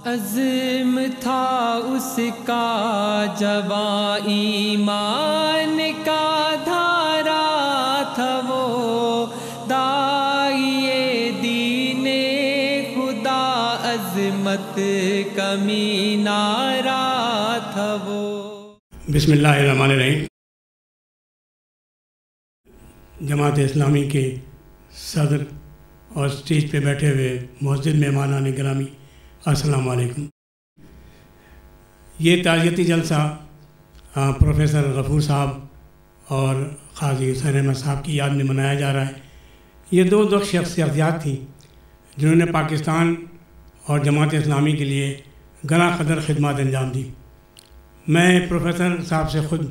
عزم تھا اس کا جواں ایمان کا دھارا تھا وہ داعیے دین خدا عظمت کا مینارہ تھا وہ۔ بسم اللہ الرحمن الرحیم۔ جماعت اسلامی کے صدر اور اسٹیج پہ بیٹھے ہوئے معزز مہمانان گرامی، السلام علیکم۔ یہ تعزیتی جلسہ پروفیسر غفور صاحب اور قاضی حسین احمد صاحب کی یاد میں منایا جا رہا ہے۔ یہ دو شخصیات تھیں جنہوں نے پاکستان اور جماعت اسلامی کے لیے گراں قدر خدمات انجام دی۔ میں پروفیسر صاحب سے خود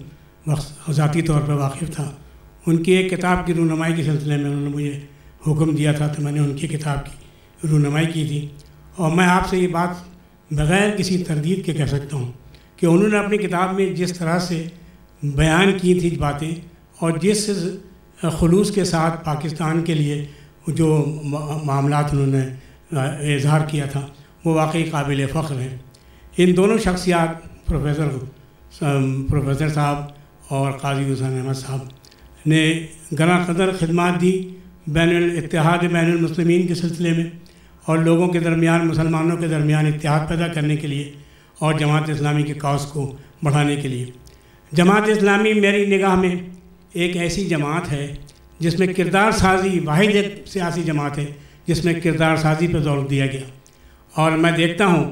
ذاتی طور پر واقف تھا۔ ان کی ایک کتاب کی رونمائی کے سلسلے میں انہوں نے مجھے حکم دیا تھا تو میں نے ان کی کتاب کی رونمائی کی تھی، اور میں آپ سے یہ بات بغیر کسی تردید کے کہہ سکتا ہوں کہ انہوں نے اپنی کتاب میں جس طرح سے بیان کی تھی باتیں اور جس خلوص کے ساتھ پاکستان کے لیے جو معاملات انہوں نے اظہار کیا تھا وہ واقعی قابل فخر ہیں۔ ان دونوں شخصیات پروفیسر صاحب اور قاضی حسین احمد صاحب نے گراں قدر خدمات دی اتحاد بین المسلمین کے سلسلے میں، اور لوگوں کے درمیان، مسلمانوں کے درمیان اتحاد پیدا کرنے کے لیے اور جماعت اسلامی کے کاز کو بڑھانے کے لیے۔ جماعت اسلامی میری نگاہ میں ایک ایسی جماعت ہے جس میں کردار سازی، واحد ایک سیاسی جماعت ہے جس میں کردار سازی پہ زور دیا گیا، اور میں دیکھتا ہوں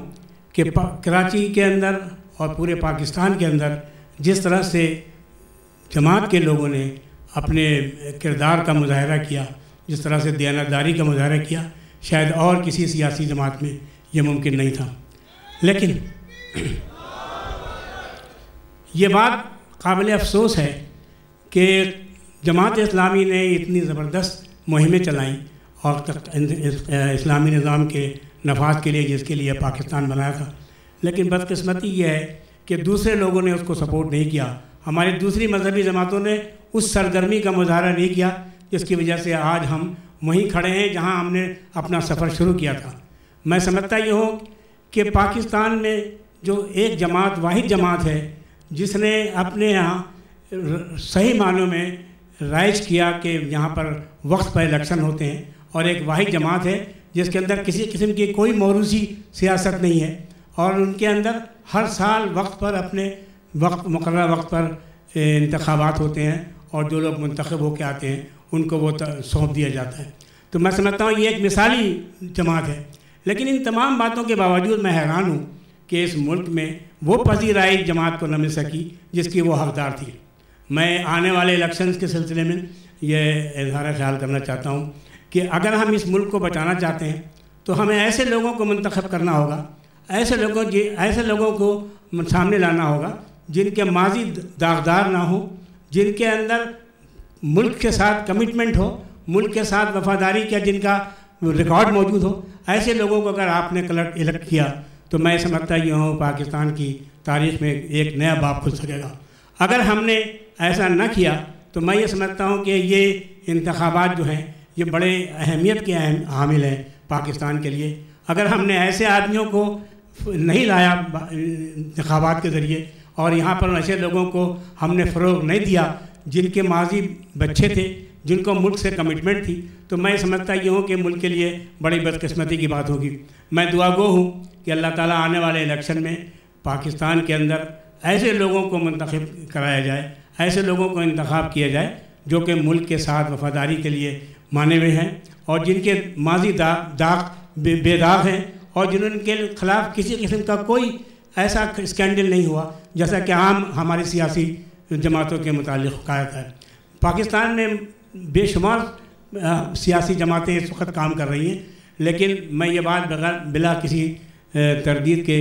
کہ کراچی کے اندر اور پورے پاکستان کے اندر جس طرح سے جماعت کے لوگوں نے اپنے کردار کا مظاہرہ کیا، جس طرح سے دیانتداری کا مظاہرہ کیا، شاید اور کسی سیاسی جماعت میں یہ ممکن نہیں تھا۔ لیکن یہ بات قابل افسوس ہے کہ جماعت اسلامی نے اتنی زبردست مہمیں چلائیں اور اسلامی نظام کے نفاذ کے لیے، جس کے لیے پاکستان بنایا تھا، لیکن بدقسمتی یہ ہے کہ دوسرے لوگوں نے اس کو سپورٹ نہیں کیا۔ ہماری دوسری مذہبی جماعتوں نے اس سرگرمی کا مظاہرہ نہیں کیا جس کی وجہ سے آج ہم وہیں کھڑے ہیں جہاں ہم نے اپنا سفر شروع کیا تھا۔ میں سمجھتا یہ ہوں کہ پاکستان میں جو ایک جماعت، واحد جماعت ہے جس نے اپنے یہاں صحیح معنوں میں رائج کیا کہ یہاں پر وقت پر الیکشن ہوتے ہیں، اور ایک واحد جماعت ہے جس کے اندر کسی قسم کی کوئی موروثی سیاست نہیں ہے، اور ان کے اندر ہر سال وقت پر اپنے مقررہ وقت پر انتخابات ہوتے ہیں، اور جو لوگ منتخب ہو کے آتے ہیں ان کو وہ سونپ دیا جاتا ہے۔ تو میں سمجھتا ہوں یہ ایک مثالی جماعت ہے۔ لیکن ان تمام باتوں کے باوجود میں حیران ہوں کہ اس ملک میں وہ پذیرائی جماعت کو نہ مل سکی جس کی وہ حقدار تھی۔ میں آنے والے الیکشنز کے سلسلے میں یہ اظہار خیال کرنا چاہتا ہوں کہ اگر ہم اس ملک کو بچانا چاہتے ہیں تو ہمیں ایسے لوگوں کو منتخب کرنا ہوگا، ایسے لوگوں کو سامنے لانا ہوگا جن کے ماضی داغدار نہ ہو، جن کے اندر ملک کے ساتھ کمٹمنٹ ہو، ملک کے ساتھ وفاداری کا جن کا ریکارڈ موجود ہو۔ ایسے لوگوں کو اگر آپ نے الیکٹ کیا تو میں سمجھتا یہ ہوں پاکستان کی تاریخ میں ایک نیا باب کھل سکے گا۔ اگر ہم نے ایسا نہ کیا تو میں یہ سمجھتا ہوں کہ یہ انتخابات جو ہیں یہ بڑے اہمیت کے حامل ہیں پاکستان کے لیے۔ اگر ہم نے ایسے آدمیوں کو نہیں لایا انتخابات کے ذریعے، اور یہاں پر ایسے لوگوں کو ہم نے فروغ نہیں دیا جن کے ماضی بچے تھے، جن کو ملک سے کمٹمنٹ تھی، تو میں سمجھتا یہ ہوں کہ ملک کے لیے بڑی بدقسمتی کی بات ہوگی۔ میں دعا گو ہوں کہ اللہ تعالیٰ آنے والے الیکشن میں پاکستان کے اندر ایسے لوگوں کو منتخب کرایا جائے، ایسے لوگوں کو انتخاب کیا جائے جو کہ ملک کے ساتھ وفاداری کے لیے مانے ہوئے ہیں، اور جن کے ماضی بے داغ ہیں، اور جنہوں کے خلاف کسی قسم کا کوئی ایسا اسکینڈل نہیں ہوا جیسا کہ عام ہماری سیاسی جماعتوں کے متعلق حکایت ہے۔ پاکستان میں بے شمار سیاسی جماعتیں اس وقت کام کر رہی ہیں، لیکن میں یہ بات بلا کسی تردید کے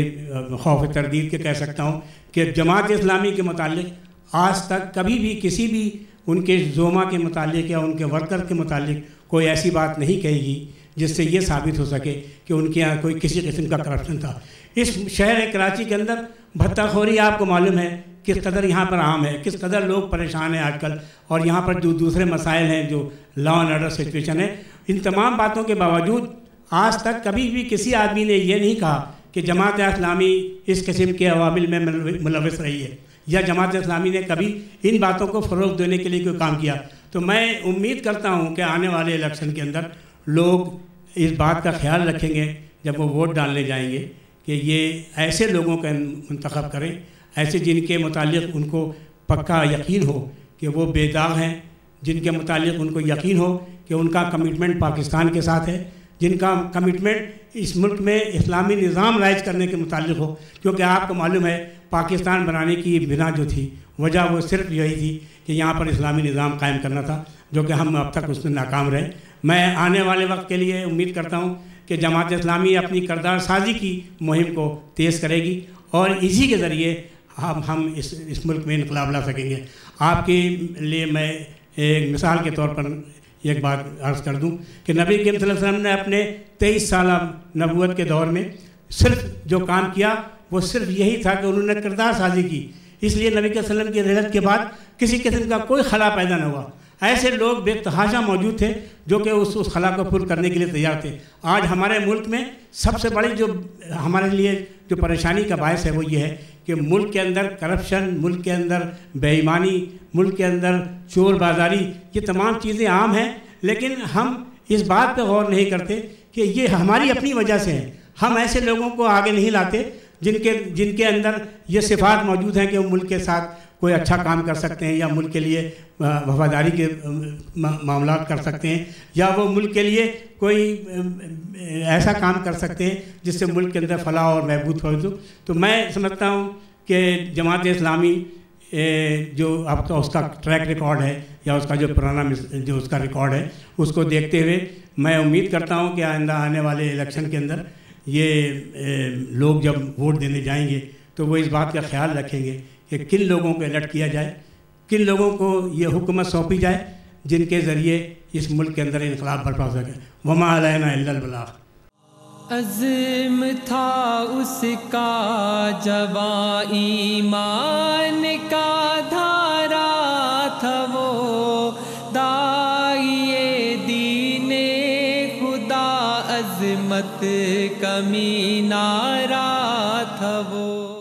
خوف تردید کے کہہ سکتا ہوں کہ جماعت اسلامی کے متعلق آج تک کبھی بھی کسی بھی ان کے زوما کے متعلق یا ان کے ورکر کے متعلق کوئی ایسی بات نہیں کہے گی جس سے یہ ثابت ہو سکے کہ ان کے یہاں کوئی کسی قسم کا کرپشن تھا۔ اس شہر کراچی کے اندر بھتہ خوری آپ کو معلوم ہے کس قدر یہاں پر عام ہے، کس قدر لوگ پریشان ہیں آج کل، اور یہاں پر جو دوسرے مسائل ہیں، جو لا اینڈ آرڈر سچویشن ہے، ان تمام باتوں کے باوجود آج تک کبھی بھی کسی آدمی نے یہ نہیں کہا کہ جماعت اسلامی اس قسم کے عوامل میں ملوث رہی ہے یا جماعت اسلامی نے کبھی ان باتوں کو فروغ دینے کے لیے کوئی کام کیا، تو میں امید کرتا ہوں کہ آنے والے الیکشن کے اندر لوگ اس بات کا خیال رکھیں گے جب وہ ووٹ ڈالنے جائیں گے کہ یہ ایسے لوگوں کا منتخب کریں، ایسے جن کے متعلق ان کو پکا یقین ہو کہ وہ بے داغ ہیں، جن کے متعلق ان کو یقین ہو کہ ان کا کمٹمنٹ پاکستان کے ساتھ ہے، جن کا کمٹمنٹ اس ملک میں اسلامی نظام رائج کرنے کے متعلق ہو، کیونکہ آپ کو معلوم ہے پاکستان بنانے کی بنا جو تھی وجہ وہ صرف یہی تھی کہ یہاں پر اسلامی نظام قائم کرنا تھا، جو کہ ہم اب تک اس میں ناکام رہے۔ میں آنے والے وقت کے لیے امید کرتا ہوں کہ جماعت اسلامی اپنی کردار سازی کی مہم کو تیز کرے گی اور اسی کے ذریعے ہم اس ملک میں انقلاب لا سکیں گے۔ آپ کے لیے میں ایک مثال کے طور پر ایک بات عرض کر دوں کہ نبی کریم صلی اللہ علیہ وسلم نے اپنے 23 سالہ نبوت کے دور میں صرف جو کام کیا وہ صرف یہی تھا کہ انہوں نے کردار سازی کی، اس لیے نبی صلی اللہ علیہ وسلم کی رحلت کے بعد کسی قسم کا کوئی خلا پیدا نہ ہوا۔ ایسے لوگ بے تحاشا موجود تھے جو کہ اس خلا کو پر کرنے کے لیے تیار تھے۔ آج ہمارے ملک میں سب سے بڑی جو ہمارے لیے جو پریشانی کا باعث ہے وہ یہ ہے کہ ملک کے اندر کرپشن، ملک کے اندر بے ایمانی، ملک کے اندر چور بازاری، یہ تمام چیزیں عام ہیں، لیکن ہم اس بات پہ غور نہیں کرتے کہ یہ ہماری اپنی وجہ سے ہے۔ ہم ایسے لوگوں کو آگے نہیں لاتے جن کے اندر یہ صفات موجود ہیں کہ وہ ملک کے ساتھ کوئی اچھا کام کر سکتے ہیں یا ملک کے لیے وفاداری کے معاملات کر سکتے ہیں یا وہ ملک کے لیے کوئی ایسا کام کر سکتے ہیں جس سے ملک کے اندر فلاح اور بہبود ہو۔ تو میں سمجھتا ہوں کہ جماعت اسلامی جو اب کا اس کا ٹریک ریکارڈ ہے یا اس کا جو پرانا جو اس کا ریکارڈ ہے اس کو دیکھتے ہوئے میں امید کرتا ہوں کہ آئندہ آنے والے الیکشن کے اندر یہ لوگ جب ووٹ دینے جائیں گے تو وہ اس بات کا خیال رکھیں گے کہ کن لوگوں کو الرٹ کیا جائے، کن لوگوں کو یہ حکومت سونپی جائے جن کے ذریعے اس ملک کے اندر انقلاب برپا ہو سکے۔ وما علینا الا البلاغ۔ عزم تھا اس کا جواں ایمان کا دھارا تھا وہ، داعیے دین خدا عظمت کا مینارہ تھا وہ۔